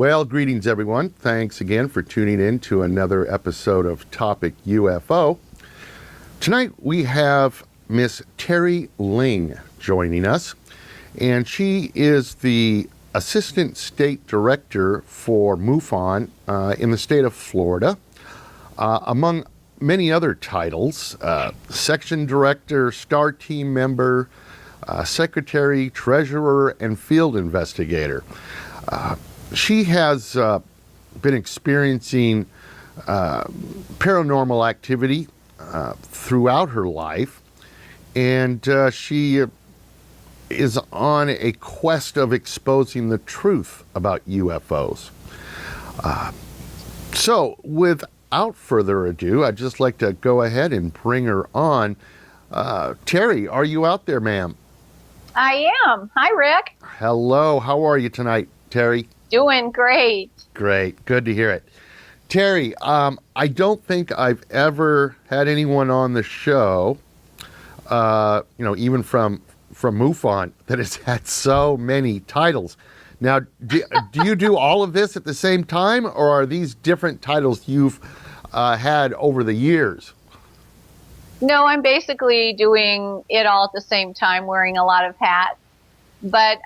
Well, greetings, everyone. Thanks again for tuning in to another episode of Topic UFO. Tonight we have Miss Teri Lynge joining us, and she is the Assistant State Director for MUFON in the state of Florida, among many other titles, Section Director, Star Team Member, Secretary, Treasurer, and Field Investigator. She has been experiencing paranormal activity throughout her life, and she is on a quest of exposing the truth about UFOs. So, without further ado, I'd just like to go ahead and bring her on. Teri, are you out there, ma'am? I am. Hi, Rick. Hello. How are you tonight, Teri? Doing great. Great. Good to hear it. Teri, I don't think I've ever had anyone on the show, even from MUFON, that has had so many titles. Now, do you do all of this at the same time, or are these different titles you've had over the years? No, I'm basically doing it all at the same time, wearing a lot of hats. But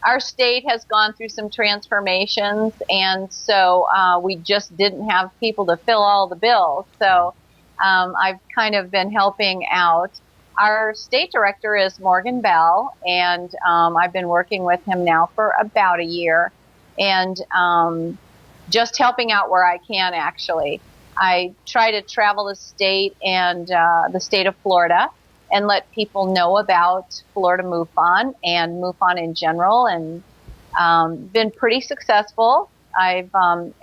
our state has gone through some transformations, and so we just didn't have people to fill all the bills. So I've kind of been helping out. Our state director is Morgan Bell, and I've been working with him now for about a year, and just helping out where I can, actually. I try to travel the state and the state of Florida and let people know about Florida MUFON and MUFON in general, and been pretty successful. I've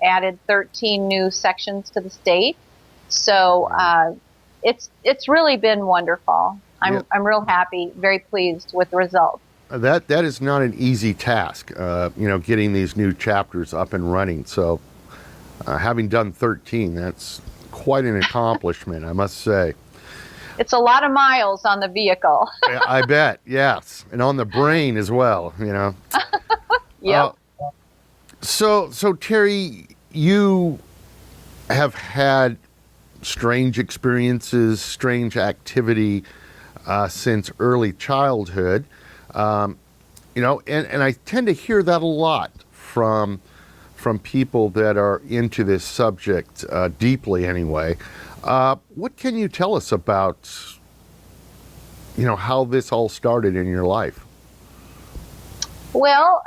added 13 new sections to the state, so it's really been wonderful. I'm real happy, very pleased with the results. That is not an easy task, getting these new chapters up and running. So having done 13, that's quite an accomplishment, I must say. It's a lot of miles on the vehicle. I bet, yes. And on the brain as well, Yep. So Teri, you have had strange experiences, strange activity since early childhood. And I tend to hear that a lot from people that are into this subject deeply anyway. What can you tell us about, how this all started in your life? Well,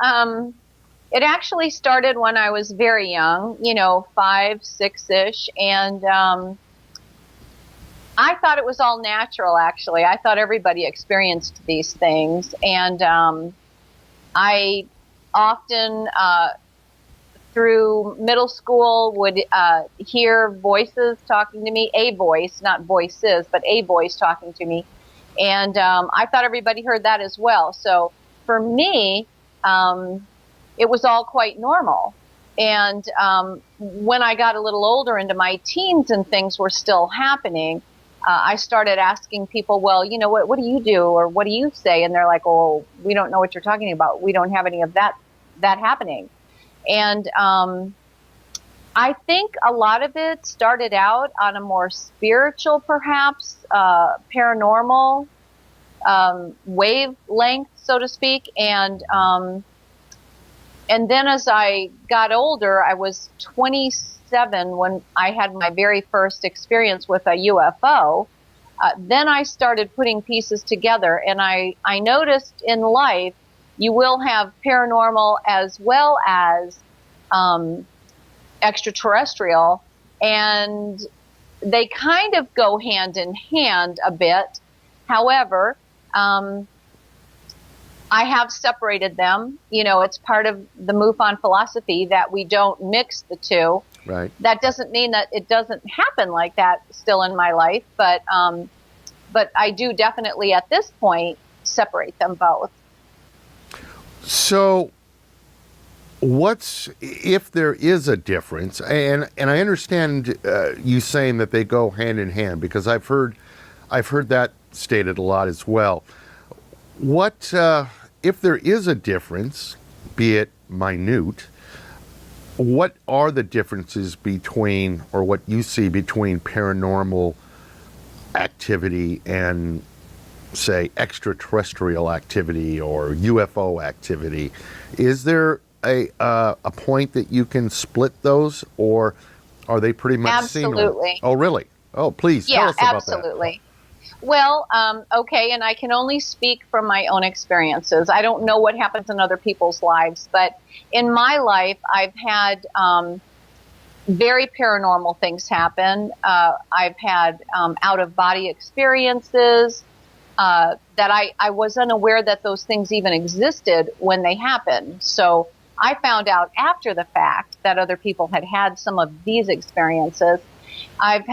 it actually started when I was very young, 5, 6-ish, and I thought it was all natural, actually. I thought everybody experienced these things, and I often through middle school would hear voices talking to me, a voice, not voices, but a voice talking to me. And I thought everybody heard that as well. So for me, it was all quite normal. And when I got a little older into my teens and things were still happening, I started asking people, well, what do you do? Or what do you say? And they're like, oh, we don't know what you're talking about. We don't have any of that happening. And I think a lot of it started out on a more spiritual, perhaps, paranormal wavelength, so to speak. And then as I got older, I was 27 when I had my very first experience with a UFO. Then I started putting pieces together, and I noticed in life you will have paranormal as well as extraterrestrial, and they kind of go hand in hand a bit. However, I have separated them. It's part of the MUFON philosophy that we don't mix the two. Right. That doesn't mean that it doesn't happen like that still in my life, but I do definitely at this point separate them both. So if there is a difference, and I understand you saying that they go hand in hand, because I've heard that stated a lot as well. What if there is a difference, be it minute, what are the differences between, or what you see between paranormal activity and, say, extraterrestrial activity or UFO activity? Is there a point that you can split those, or are they pretty much seen? Absolutely. Oh, really? Oh, please tell Yeah, us about absolutely. Well, okay, and I can only speak from my own experiences. I don't know what happens in other people's lives, but in my life, I've had very paranormal things happen. I've had out-of-body experiences that I was unaware that those things even existed when they happened. So I found out after the fact that other people had had some of these experiences. I've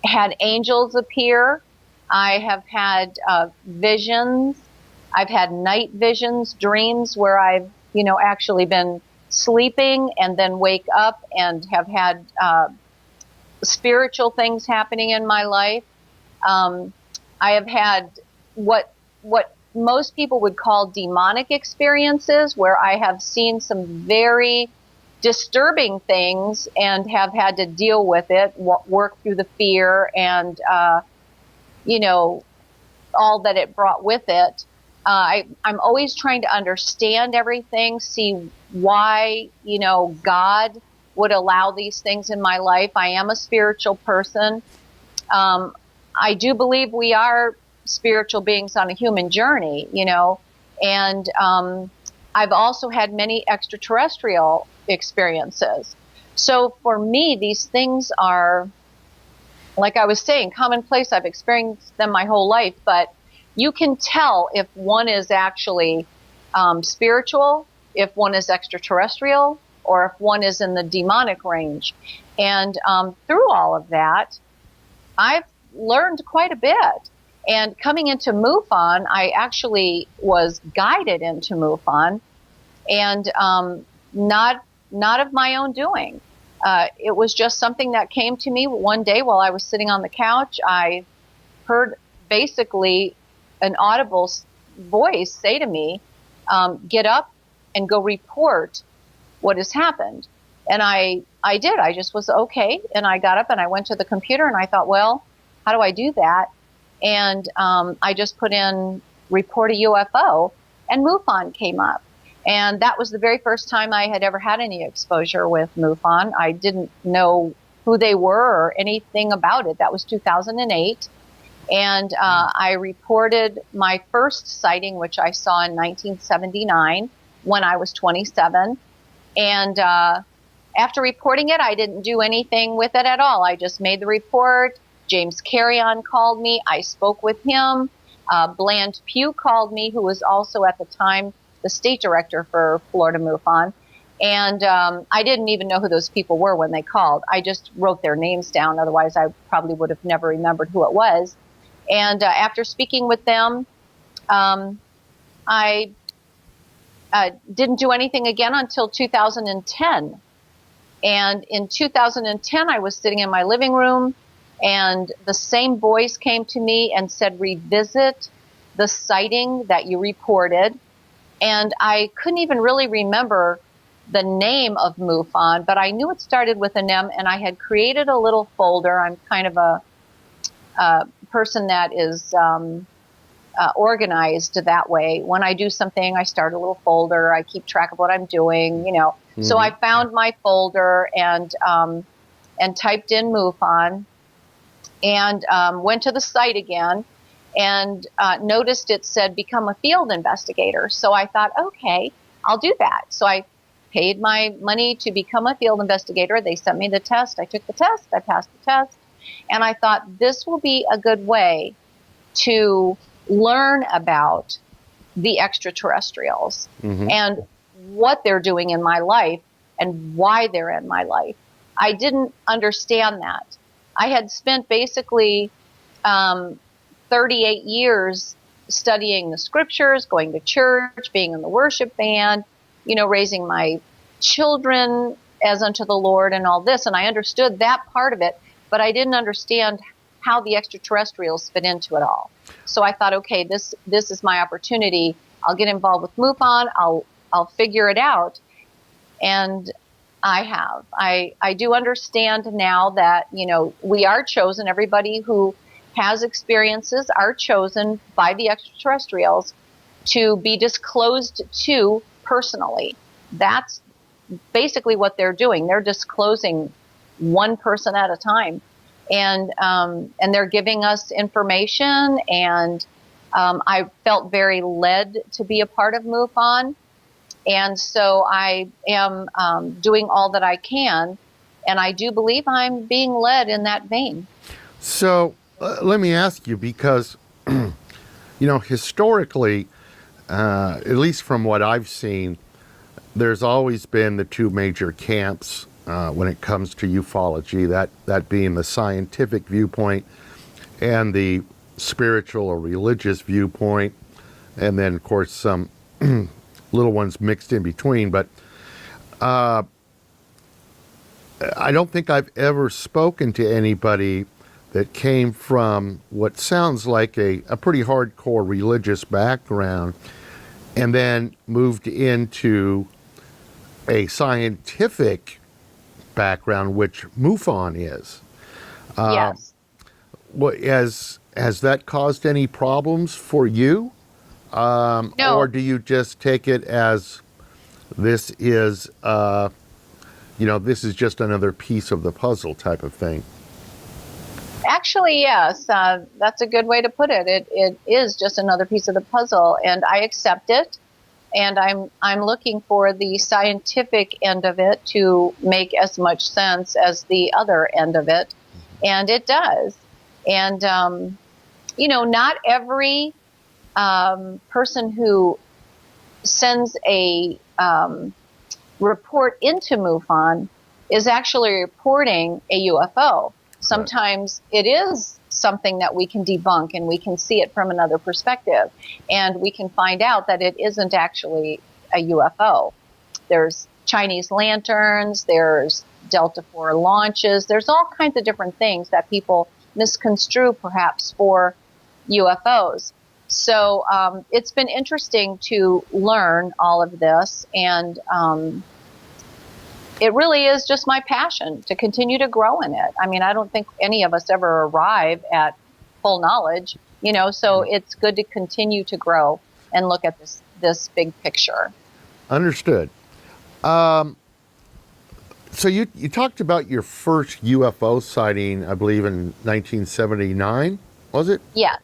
had angels appear. I have had visions. I've had night visions, dreams where I've, actually been sleeping and then wake up and have had spiritual things happening in my life. I have had what most people would call demonic experiences, where I have seen some very disturbing things and have had to deal with it, work through the fear and, all that it brought with it. I'm always trying to understand everything, see why, God would allow these things in my life. I am a spiritual person. I do believe we are spiritual beings on a human journey, and I've also had many extraterrestrial experiences. So for me, these things are, like I was saying, commonplace. I've experienced them my whole life, but you can tell if one is actually spiritual, if one is extraterrestrial, or if one is in the demonic range. And through all of that, I've learned quite a bit. And coming into MUFON, I actually was guided into MUFON, and not of my own doing. It was just something that came to me one day while I was sitting on the couch. I heard basically an audible voice say to me, get up and go report what has happened. And I did. I just was okay. And I got up and I went to the computer and I thought, well, how do I do that? And I just put in report a UFO, and MUFON came up. And that was the very first time I had ever had any exposure with MUFON. I didn't know who they were or anything about it. That was 2008. And I reported my first sighting, which I saw in 1979 when I was 27. And after reporting it, I didn't do anything with it at all. I just made the report. James Carrion called me. I spoke with him. Bland Pugh called me, who was also at the time the state director for Florida MUFON. And I didn't even know who those people were when they called. I just wrote their names down. Otherwise, I probably would have never remembered who it was. And after speaking with them, I didn't do anything again until 2010. And in 2010, I was sitting in my living room, and the same voice came to me and said, revisit the sighting that you reported. And I couldn't even really remember the name of MUFON, but I knew it started with an M, and I had created a little folder. I'm kind of a person that is organized that way. When I do something, I start a little folder. I keep track of what I'm doing, Mm-hmm. So I found my folder and typed in MUFON and went to the site again and noticed it said become a field investigator. So I thought, okay, I'll do that. So I paid my money to become a field investigator. They sent me the test. I took the test. I passed the test. And I thought this will be a good way to learn about the extraterrestrials mm-hmm. and what they're doing in my life and why they're in my life. I didn't understand that. I had spent basically 38 years studying the scriptures, going to church, being in the worship band, raising my children as unto the Lord and all this. And I understood that part of it, but I didn't understand how the extraterrestrials fit into it all. So I thought, okay, this is my opportunity. I'll get involved with MUFON. I'll figure it out. And I have. I do understand now that, we are chosen. Everybody who has experiences are chosen by the extraterrestrials to be disclosed to personally. That's basically what they're doing. They're disclosing one person at a time. And they're giving us information, and I felt very led to be a part of MUFON. And so I am doing all that I can, and I do believe I'm being led in that vein. So let me ask you, because, historically, at least from what I've seen, there's always been the two major camps when it comes to ufology, that being the scientific viewpoint and the spiritual or religious viewpoint, and then, of course, some little ones mixed in between. But I don't think I've ever spoken to anybody that came from what sounds like a pretty hardcore religious background and then moved into a scientific background, which MUFON is. Yes. Has that caused any problems for you? No. Or do you just take it as this is, this is just another piece of the puzzle type of thing? Actually, yes. That's a good way to put it. It is just another piece of the puzzle, and I accept it. And I'm looking for the scientific end of it to make as much sense as the other end of it, and it does. And not every person who sends a report into MUFON is actually reporting a UFO. Sometimes it is something that we can debunk, and we can see it from another perspective, and we can find out that it isn't actually a UFO. There's Chinese lanterns, there's Delta IV launches, there's all kinds of different things that people misconstrue perhaps for UFOs. So it's been interesting to learn all of this, and it really is just my passion to continue to grow in it. I mean, I don't think any of us ever arrive at full knowledge, so it's good to continue to grow and look at this big picture. Understood. So you talked about your first UFO sighting, I believe, in 1979, was it? Yes.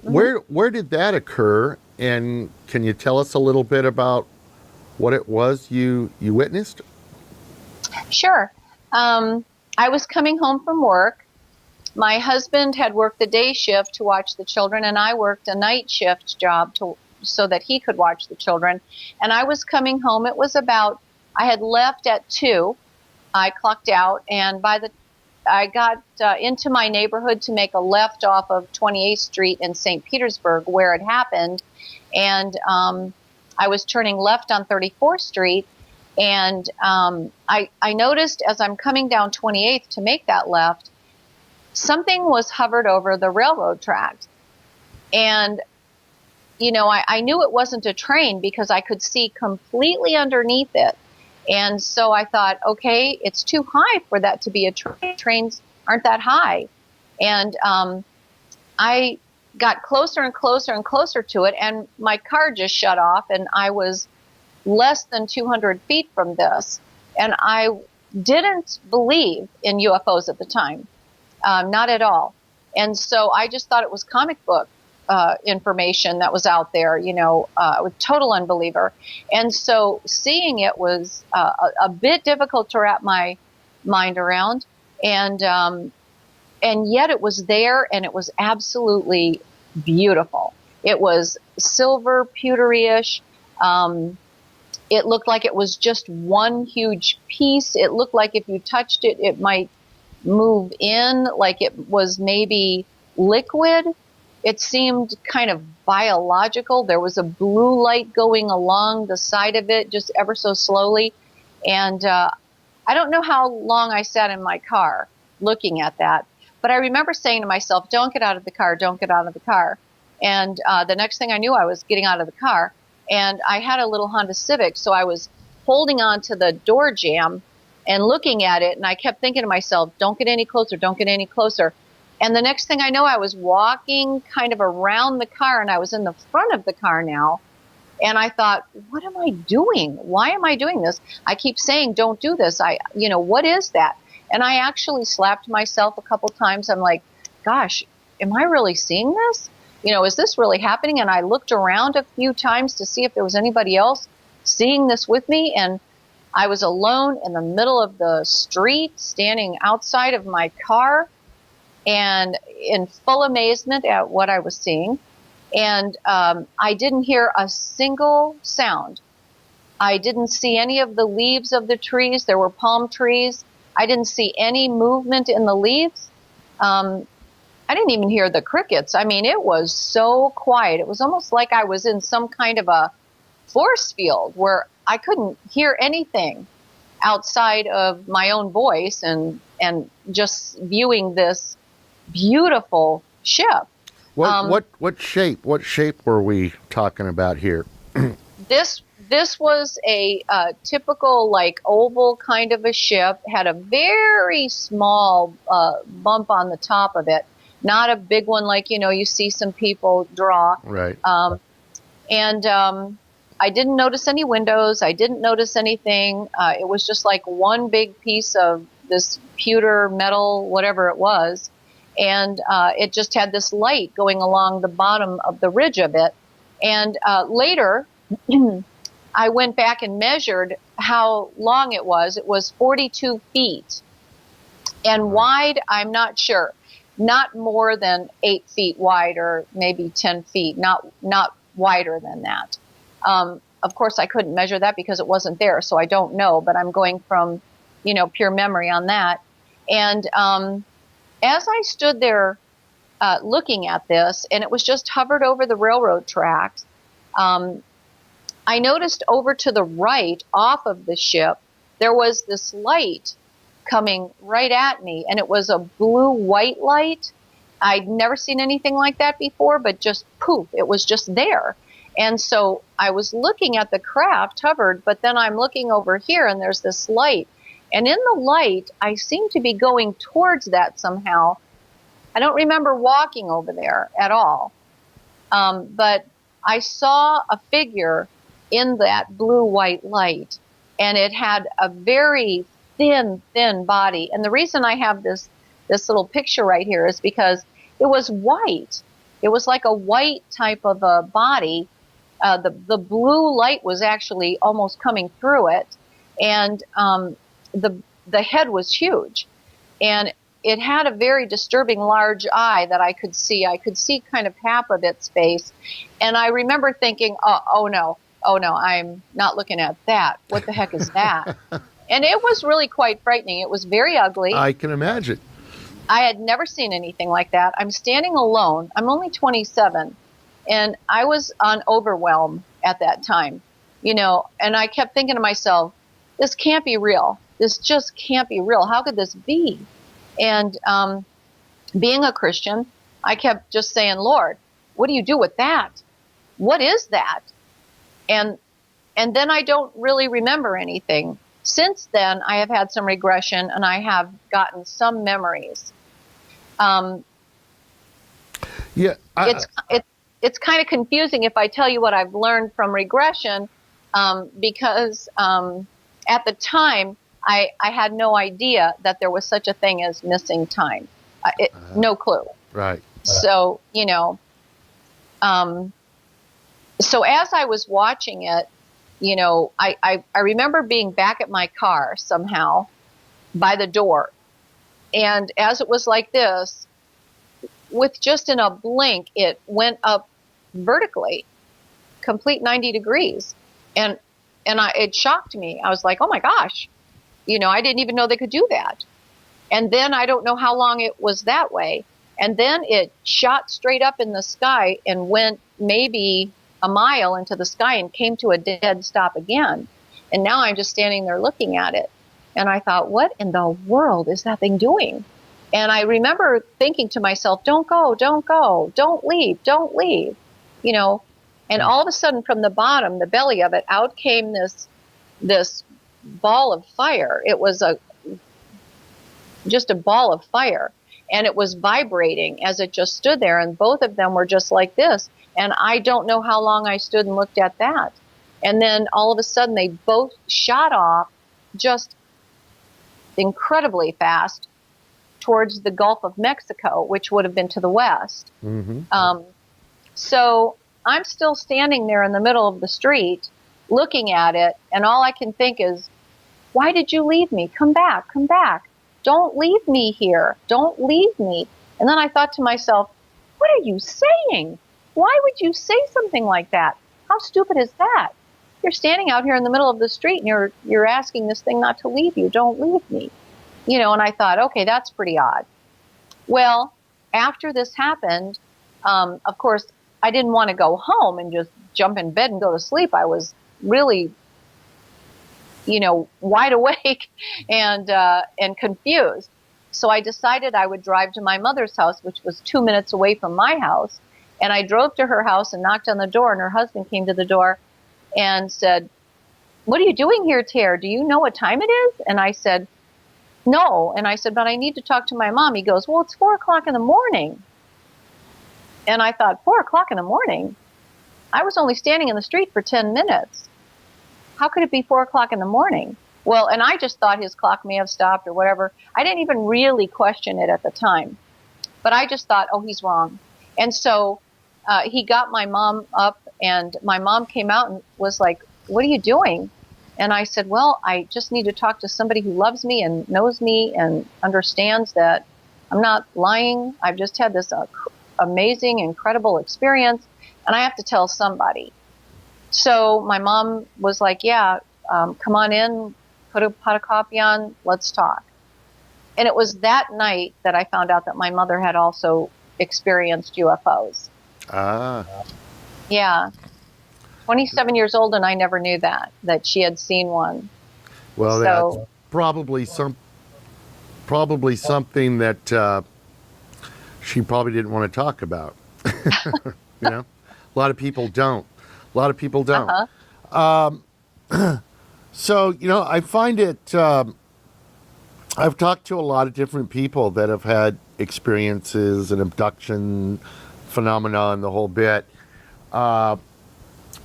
Mm-hmm. Where did that occur? And can you tell us a little bit about what it was you witnessed? Sure. I was coming home from work. My husband had worked the day shift to watch the children, and I worked a night shift job so that he could watch the children. And I was coming home. It was I had left at 2. I clocked out, and I got into my neighborhood to make a left off of 28th Street in St. Petersburg, where it happened. And I was turning left on 34th Street. And I noticed as I'm coming down 28th to make that left, something was hovered over the railroad tracks. And, I knew it wasn't a train because I could see completely underneath it. And so I thought, okay, it's too high for that to be a train. Trains aren't that high. And I got closer and closer and closer to it, and my car just shut off, and I was less than 200 feet from this. And I didn't believe in UFOs at the time, not at all. And so I just thought it was comic book information that was out there, I was a total unbeliever. And so seeing it was a bit difficult to wrap my mind around. And yet it was there, and it was absolutely beautiful. It was silver, pewter-ish. It looked like it was just one huge piece. It looked like if you touched it, it might move in, like it was maybe liquid. It seemed kind of biological. There was a blue light going along the side of it, just ever so slowly. And I don't know how long I sat in my car looking at that, but I remember saying to myself, don't get out of the car, don't get out of the car. And the next thing I knew, I was getting out of the car. And I had a little Honda Civic, so I was holding on to the door jamb and looking at it. And I kept thinking to myself, don't get any closer, don't get any closer. And the next thing I know, I was walking kind of around the car, and I was in the front of the car now. And I thought, what am I doing? Why am I doing this? I keep saying, don't do this. What is that? And I actually slapped myself a couple times. I'm like, gosh, am I really seeing this? Is this really happening? And I looked around a few times to see if there was anybody else seeing this with me. And I was alone in the middle of the street, standing outside of my car, and in full amazement at what I was seeing. And I didn't hear a single sound. I didn't see any of the leaves of the trees. There were palm trees. I didn't see any movement in the leaves. I didn't even hear the crickets. I mean, it was so quiet. It was almost like I was in some kind of a force field where I couldn't hear anything outside of my own voice and just viewing this beautiful ship. What shape were we talking about here? This was a typical, like, oval kind of a ship. Had a very small bump on the top of it, not a big one like you see some people draw. Right. And I didn't notice any windows. I didn't notice anything. It was just like one big piece of this pewter metal, whatever it was. And it just had this light going along the bottom of the ridge of it. And later, I went back and measured how long it was. It was 42 feet. And wide, I'm not sure. Not more than 8 feet wide, or maybe 10 feet, not wider than that. Of course, I couldn't measure that because it wasn't there, so I don't know. But I'm going from, pure memory on that. And as I stood there looking at this, and it was just hovered over the railroad tracks, I noticed over to the right, off of the ship, there was this light coming right at me, and it was a blue-white light. I'd never seen anything like that before, but just poof, it was just there. And so I was looking at the craft hovered, but then I'm looking over here, and there's this light. And in the light, I seem to be going towards that somehow. I don't remember walking over there at all. But I saw a figure in that blue-white light, and it had a very thin body. And the reason I have this little picture right here is because it was white. It was like a white type of a body. The blue light was actually almost coming through it, and the head was huge, and it had a very disturbing large eye that I could see. I could see kind of half of its face, and I remember thinking, oh no, I'm not looking at that. What the heck is that? And it was really quite frightening. It was very ugly. I can imagine. I had never seen anything like that. I'm standing alone. I'm only 27, and I was on overwhelm at that time, and I kept thinking to myself, this can't be real. This just can't be real. How could this be? And being a Christian, I kept just saying, Lord, what do you do with that? What is that? And then I don't really remember anything. Since then, I have had some regression, and I have gotten some memories. It's kind of confusing if I tell you what I've learned from regression, because at the time, I had no idea that there was such a thing as missing time. No clue. Right. So, so as I was watching it, I remember being back at my car somehow by the door. And as it was like this, with just in a blink, it went up vertically, complete 90 degrees. And it shocked me. I was like, oh my gosh, I didn't even know they could do that. And then I don't know how long it was that way. And then it shot straight up in the sky and went maybe a mile into the sky and came to a dead stop again. And now I'm just standing there looking at it. And I thought, what in the world is that thing doing? And I remember thinking to myself, don't go, don't leave. And all of a sudden from the bottom, the belly of it, out came this ball of fire. It was just a ball of fire, and it was vibrating as it just stood there, and both of them were just like this. And I don't know how long I stood and looked at that. And then all of a sudden they both shot off just incredibly fast towards the Gulf of Mexico, which would have been to the west. So I'm still standing there in the middle of the street looking at it, and all I can think is, why did you leave me? Come back, come back. Don't leave me here. Don't leave me. And then I thought to myself, what are you saying? Why would you say something like that? How stupid is that? You're standing out here in the middle of the street and you're asking this thing not to leave you. Don't leave me. You know, and I thought, okay, that's pretty odd. Well, after this happened, of course, I didn't want to go home and just jump in bed and go to sleep. I was really, you know, wide awake and confused. So I decided I would drive to my mother's house, which was 2 minutes away from my house. And I drove to her house and knocked on the door, and her husband came to the door and said, what are you doing here, Ter? Do you know what time it is? And I said, no. And I said, but I need to talk to my mom. He goes, well, it's 4 o'clock in the morning. And I thought, 4 o'clock in the morning? I was only standing in the street for 10 minutes. How could it be 4 o'clock in the morning? Well, and I just thought his clock may have stopped or whatever. I didn't even really question it at the time. But I just thought, oh, he's wrong. And so he got my mom up, and my mom came out and was like, what are you doing? And I said, well, I just need to talk to somebody who loves me and knows me and understands that I'm not lying. I've just had this amazing, incredible experience, and I have to tell somebody. So my mom was like, yeah, come on in, put a pot of coffee on, let's talk. And it was that night that I found out that my mother had also experienced UFOs. Ah. Yeah. 27 years old, and I never knew that she had seen one. Well, that's probably something that she probably didn't want to talk about. You know, a lot of people don't. So, you know, I find it, I've talked to a lot of different people that have had experiences and abduction phenomena and the whole bit.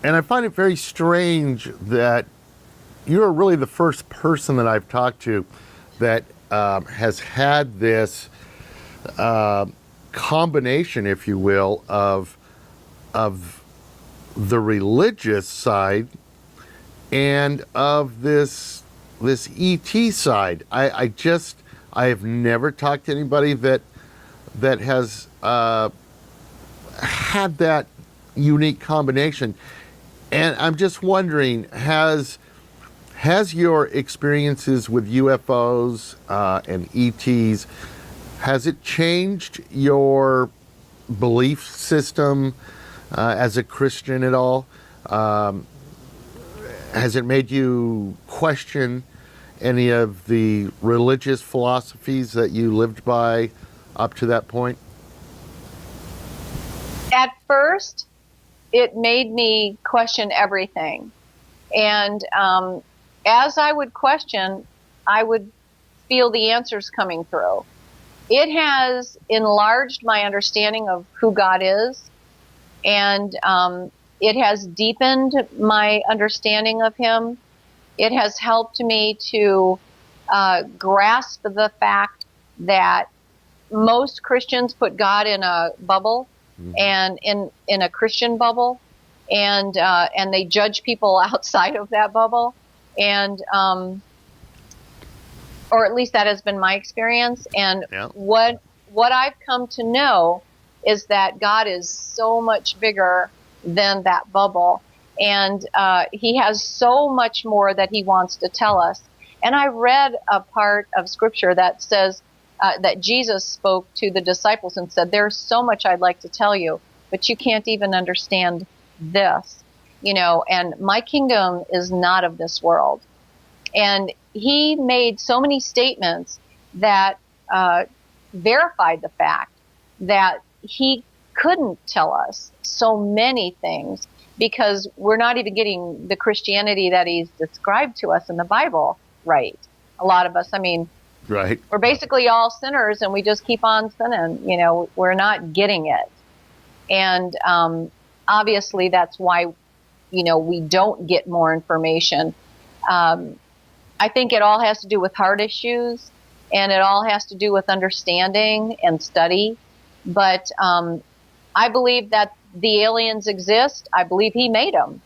And I find it very strange that you're really the first person that I've talked to that has had this combination, if you will, of the religious side and of this ET side. I have never talked to anybody that has had that unique combination. And I'm just wondering, has your experiences with UFOs and ETs, has it changed your belief system as a Christian at all? Has it made you question any of the religious philosophies that you lived by up to that point? At first, it made me question everything. And as I would question, I would feel the answers coming through. It has enlarged my understanding of who God is, and it has deepened my understanding of Him. It has helped me to grasp the fact that most Christians put God in a bubble, and in a Christian bubble, and they judge people outside of that bubble, and or at least that has been my experience. And what I've come to know is that God is so much bigger than that bubble, and He has so much more that He wants to tell us. And I read a part of Scripture that says that Jesus spoke to the disciples and said, there's so much I'd like to tell you, but you can't even understand this, you know, and my kingdom is not of this world. And He made so many statements that verified the fact that He couldn't tell us so many things because we're not even getting the Christianity that he's described to us in the Bible right. A lot of us, I mean, Right. we're basically all sinners and we just keep on sinning. You know, we're not getting it. And obviously that's why, you know, we don't get more information. I think it all has to do with heart issues, and it all has to do with understanding and study. But I believe that the aliens exist. I believe he made them.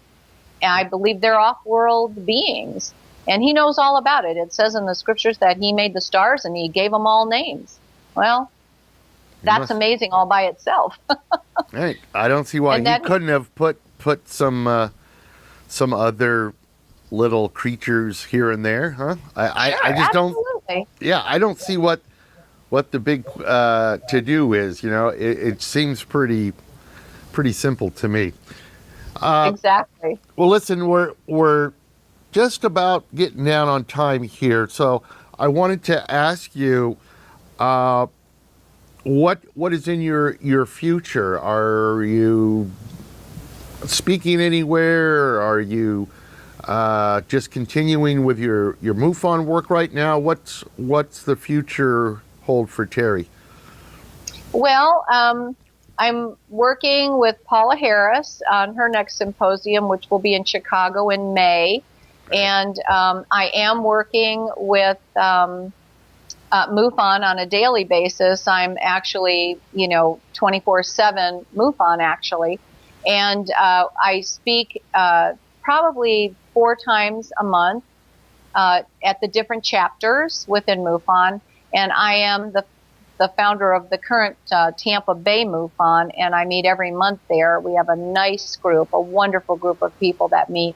And I believe they're off-world beings. And he knows all about it. It says in the scriptures that he made the stars and he gave them all names. Well, that's amazing all by itself. Right. I don't see why he couldn't have put some other little creatures here and there, huh? I just absolutely. don't. Yeah, I don't see what the big to do is. You know, it seems pretty simple to me. Exactly. Well, listen, we're just about getting down on time here, so I wanted to ask you, what is in your future? Are you speaking anywhere? Are you just continuing with your MUFON work right now? What's the future hold for Teri? Well, I'm working with Paula Harris on her next symposium, which will be in Chicago in May. And I am working with MUFON on a daily basis. I'm actually, 24/7 MUFON actually. And I speak probably 4 times a month at the different chapters within MUFON. And I am the founder of the current Tampa Bay MUFON, and I meet every month there. We have a nice group, a wonderful group of people that meet.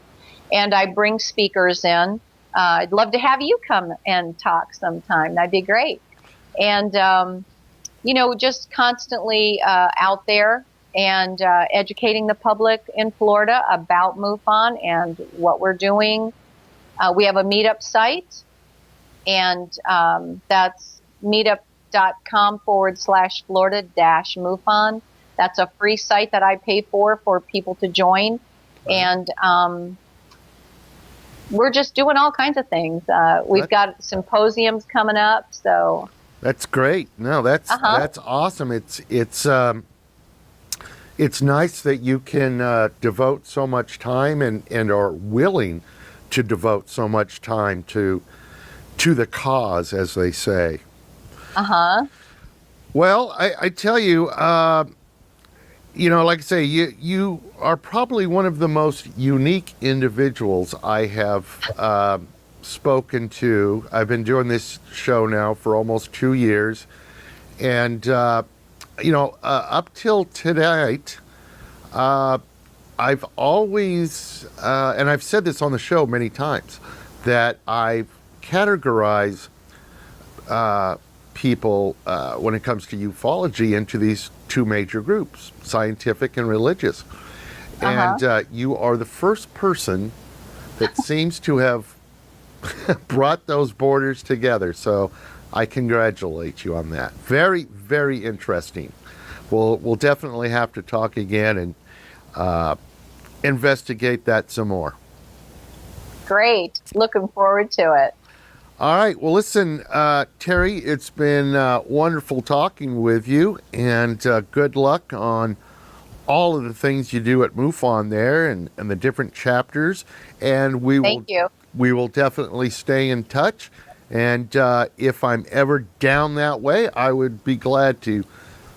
And I bring speakers in. I'd love to have you come and talk sometime. That'd be great. And, just constantly out there and educating the public in Florida about MUFON and what we're doing. We have a meetup site, and that's meetup.com/Florida-MUFON. That's a free site that I pay for people to join. And we're just doing all kinds of things. We've got symposiums coming up, so that's great. No, that's awesome. It's nice that you can devote so much time and are willing to devote so much time to the cause, as they say. Well, I tell you, like I say, you are probably one of the most unique individuals I have spoken to. I've been doing this show now for almost 2 years. And, up till tonight, I've always, and I've said this on the show many times, that I've categorized people, when it comes to ufology, into these 2 major groups, scientific and religious. And you are the first person that seems to have brought those borders together. So I congratulate you on that. Very, very interesting. We'll definitely have to talk again and investigate that some more. Great. Looking forward to it. All right. Well, listen, Teri, it's been wonderful talking with you, and good luck on all of the things you do at MUFON there and the different chapters. And Thank you. We will definitely stay in touch. And if I'm ever down that way, I would be glad to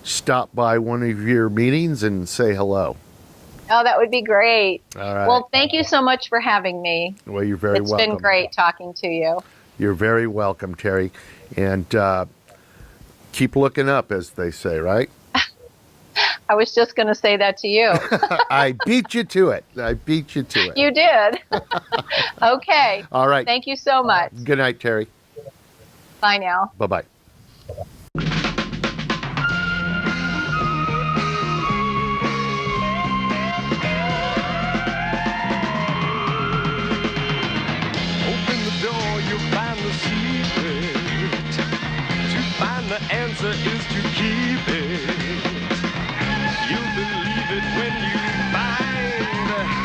stop by one of your meetings and say hello. Oh, that would be great. All right. Well, thank you so much for having me. Well, you're very welcome. It's been great talking to you. You're very welcome, Teri. And keep looking up, as they say, right? I was just going to say that to you. I beat you to it. You did. Okay. All right. Thank you so much. Good night, Teri. Bye now. Bye-bye. The answer is to keep it. You'll believe it when you find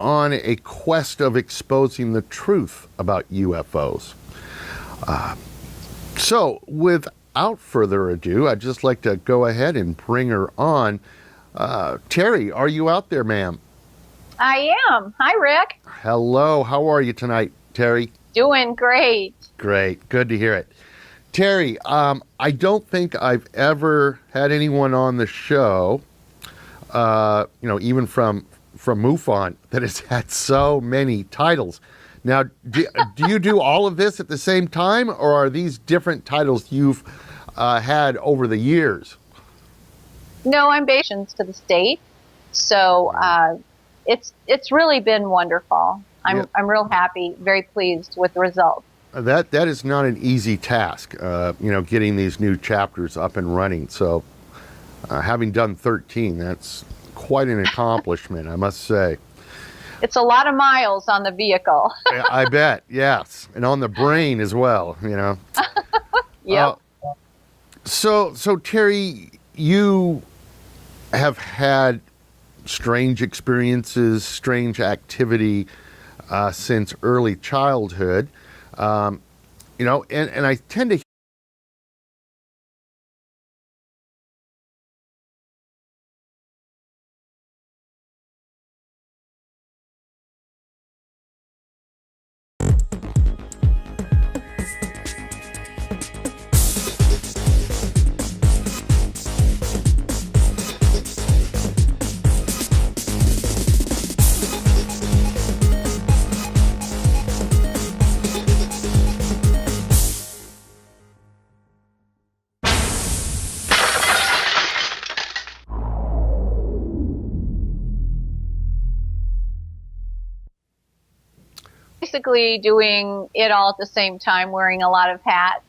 on a quest of exposing the truth about UFOs. So, without further ado, I'd just like to go ahead and bring her on. Teri, are you out there, ma'am? I am. Hi, Rick. Hello. How are you tonight, Teri? Doing great. Great. Good to hear it. Teri, I don't think I've ever had anyone on the show, even from MUFON, that has had so many titles. Now, do you do all of this at the same time, or are these different titles you've had over the years? No, I'm based to the state, so it's really been wonderful. I'm real happy, very pleased with the results. That is not an easy task, getting these new chapters up and running. So, having done 13, that's quite an accomplishment, I must say. It's a lot of miles on the vehicle. I bet, yes, and on the brain as well. Yep. So Teri, you have had strange experiences, strange activity since early childhood. And I tend to basically doing it all at the same time, wearing a lot of hats.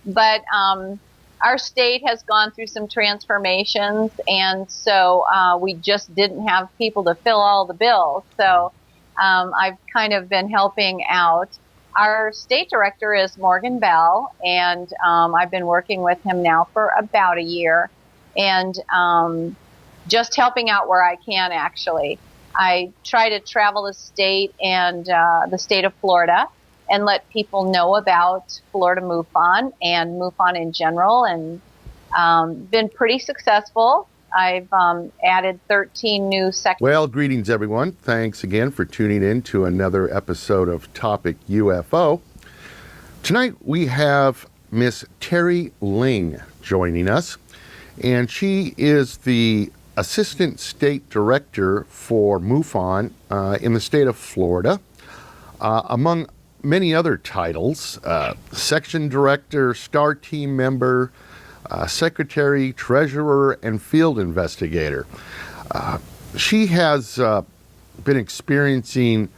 But our state has gone through some transformations, and so we just didn't have people to fill all the bills. So I've kind of been helping out. Our state director is Morgan Bell, and I've been working with him now for about a year, and just helping out where I can, actually. I try to travel the state and the state of Florida and let people know about Florida MUFON and MUFON in general, and been pretty successful. I've added 13 new sections. Well, greetings, everyone. Thanks again for tuning in to another episode of Topic UFO. Tonight we have Miss Teri Lynge joining us, and she is the Assistant State Director for MUFON in the state of Florida, among many other titles: Section Director, Star Team Member, Secretary, Treasurer, and Field Investigator. She has been experiencing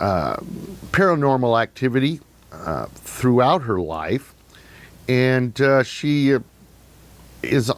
paranormal activity throughout her life, and she is